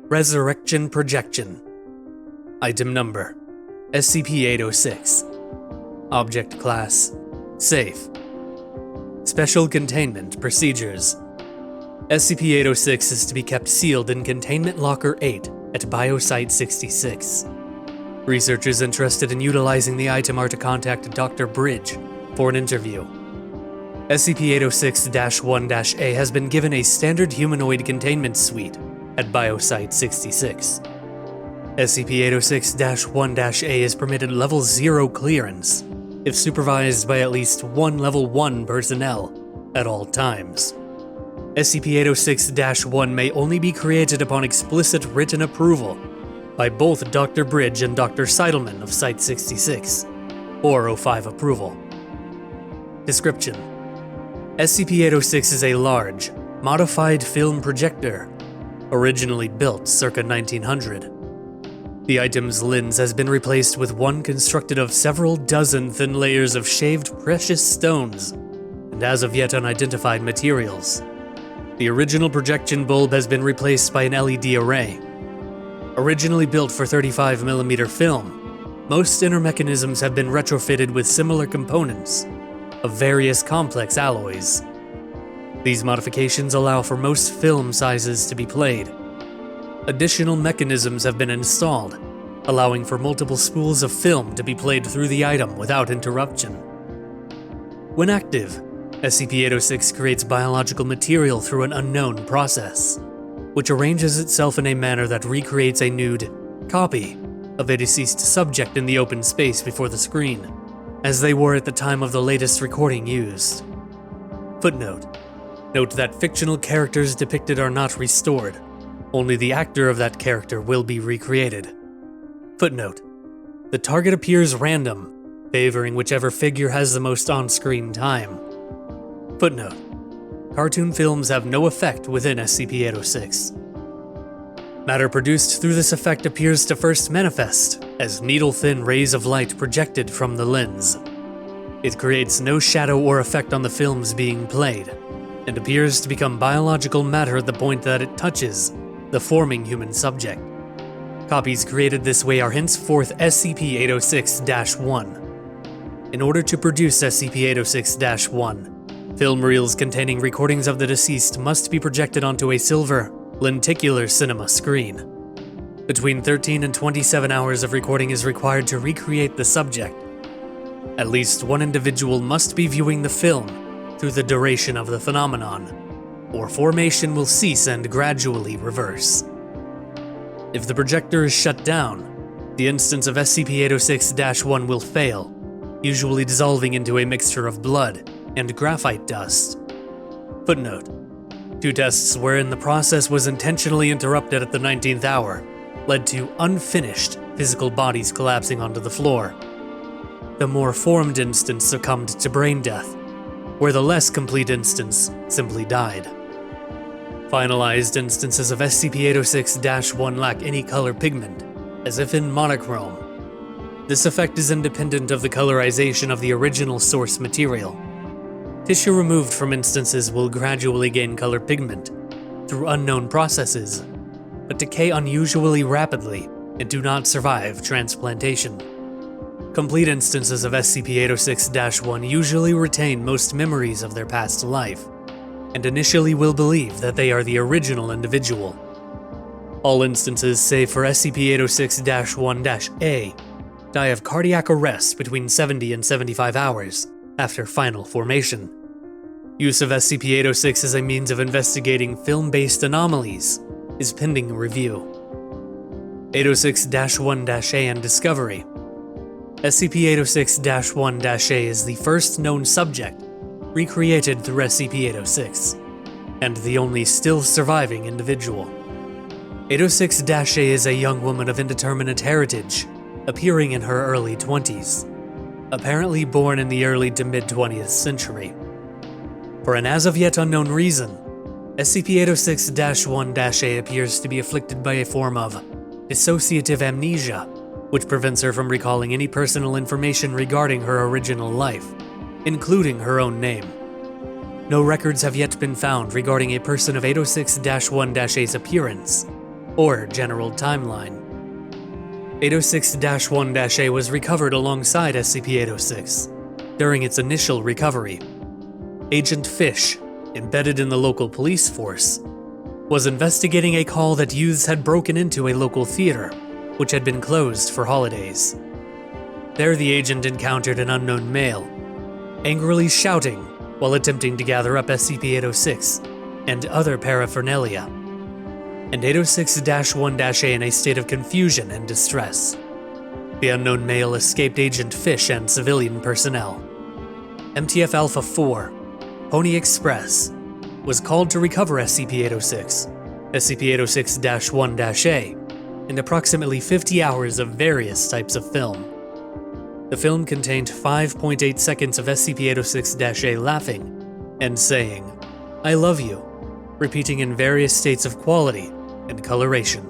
Resurrection Projection. Item Number: SCP-806. Object Class: Safe. Special Containment Procedures. SCP-806 is to be kept sealed in Containment Locker 8 at Biosite-66. Researchers interested in utilizing the item are to contact Dr. Bridge for an interview. SCP-806-1-A has been given a standard humanoid containment suite at Biosite-66. SCP-806-1-A is permitted Level 0 clearance if supervised by at least one Level 1 personnel at all times. SCP-806-1 may only be created upon explicit written approval by both Dr. Bridge and Dr. Seidelman of Site-66, or O5 approval. Description: SCP-806 is a large, modified film projector, originally built circa 1900. The item's lens has been replaced with one constructed of several dozen thin layers of shaved precious stones and as of yet unidentified materials. The original projection bulb has been replaced by an LED array. Originally built for 35mm film, most inner mechanisms have been retrofitted with similar components of various complex alloys. These modifications allow for most film sizes to be played. Additional mechanisms have been installed, allowing for multiple spools of film to be played through the item without interruption. When active, SCP-806 creates biological material through an unknown process, which arranges itself in a manner that recreates a nude copy of a deceased subject in the open space before the screen, as they were at the time of the latest recording used. Footnote: note that fictional characters depicted are not restored. Only the actor of that character will be recreated. Footnote: the target appears random, favoring whichever figure has the most on-screen time. Footnote: cartoon films have no effect within SCP-806. Matter produced through this effect appears to first manifest as needle-thin rays of light projected from the lens. It creates no shadow or effect on the films being played, and appears to become biological matter at the point that it touches the forming human subject. Copies created this way are henceforth SCP-806-1. In order to produce SCP-806-1, film reels containing recordings of the deceased must be projected onto a silver, lenticular cinema screen. Between 13 and 27 hours of recording is required to recreate the subject. At least one individual must be viewing the film through the duration of the phenomenon, or formation will cease and gradually reverse. If the projector is shut down, the instance of SCP-806-1 will fail, usually dissolving into a mixture of blood and graphite dust. Footnote: 2 tests wherein the process was intentionally interrupted at the 19th hour led to unfinished physical bodies collapsing onto the floor. The more formed instance succumbed to brain death, where the less complete instance simply died. Finalized instances of SCP-806-1 lack any color pigment, as if in monochrome. This effect is independent of the colorization of the original source material. Tissue removed from instances will gradually gain color pigment through unknown processes, but decay unusually rapidly and do not survive transplantation. Complete instances of SCP-806-1 usually retain most memories of their past life, and initially will believe that they are the original individual. All instances save for SCP-806-1-A die of cardiac arrest between 70 and 75 hours after final formation. Use of SCP-806 as a means of investigating film-based anomalies is pending review. 806-1-A and Discovery. SCP-806-1-A is the first known subject recreated through SCP-806, and the only still surviving individual. 806-A is a young woman of indeterminate heritage, appearing in her early 20s, apparently born in the early to mid-20th century. For an as-of-yet unknown reason, SCP-806-1-A appears to be afflicted by a form of dissociative amnesia, which prevents her from recalling any personal information regarding her original life, including her own name. No records have yet been found regarding a person of 806-1-A's appearance, or general timeline. 806-1-A was recovered alongside SCP-806 during its initial recovery. Agent Fish, embedded in the local police force, was investigating a call that youths had broken into a local theater, which had been closed for holidays. There, the agent encountered an unknown male, angrily shouting while attempting to gather up SCP-806 and other paraphernalia, and 806-1-A in a state of confusion and distress. The unknown male escaped Agent Fish and civilian personnel. MTF Alpha 4, Pony Express, was called to recover SCP-806, SCP-806-1-A, and approximately 50 hours of various types of film. The film contained 5.8 seconds of SCP-806-A laughing and saying, "I love you," repeating in various states of quality and coloration.